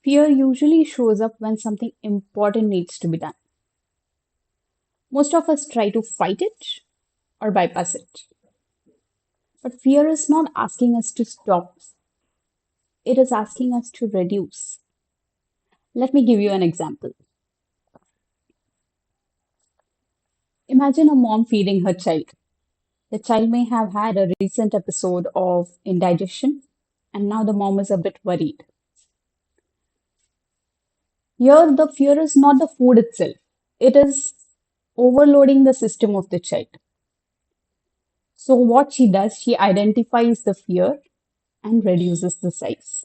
Fear usually shows up when something important needs to be done. Most of us try to fight it or bypass it. But fear is not asking us to stop, it is asking us to reduce. Let me give you an example. Imagine a mom feeding her child. The child may have had a recent episode of indigestion, and now the mom is a bit worried. Here, the fear is not the food itself, it is overloading the system of the child. So, what she does, she identifies the fear and reduces the size.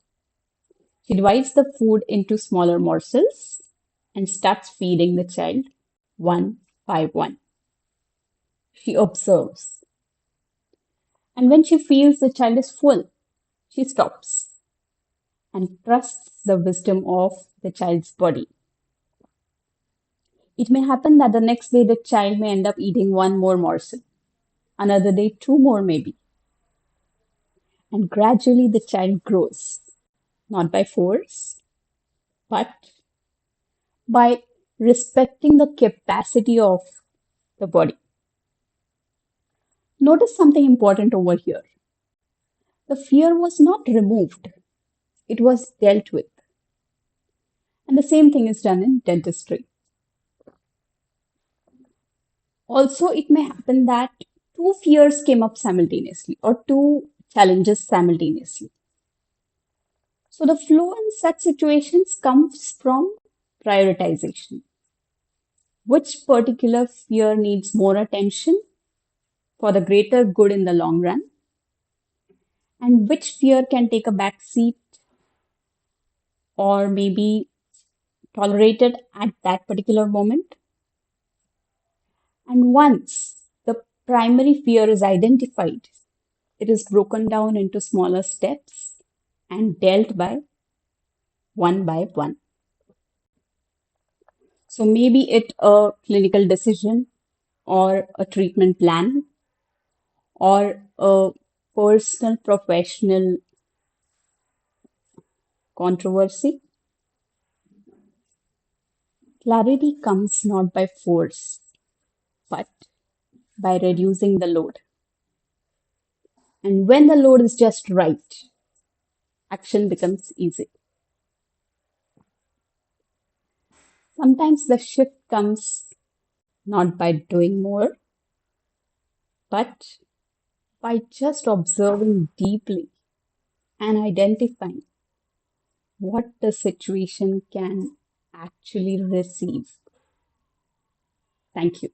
She divides the food into smaller morsels and starts feeding the child one by one. She observes. And when she feels the child is full, she stops and trusts the wisdom of the child's body. It may happen that the next day the child may end up eating one more morsel, another day, two more maybe. And gradually the child grows, not by force, but by respecting the capacity of the body. Notice something important over here. The fear was not removed, it was dealt with. And the same thing is done in dentistry. Also, it may happen that two fears came up simultaneously or two challenges simultaneously. So the flow in such situations comes from prioritization. Which particular fear needs more attention for the greater good in the long run, and which fear can take a back seat or maybe tolerated at that particular moment. And once the primary fear is identified, it is broken down into smaller steps and dealt by one. So maybe it a clinical decision or a treatment plan or a personal professional controversy. Clarity comes not by force, but by reducing the load. And when the load is just right, action becomes easy. Sometimes the shift comes not by doing more, but by just observing deeply and identifying what the situation can actually receive. Thank you.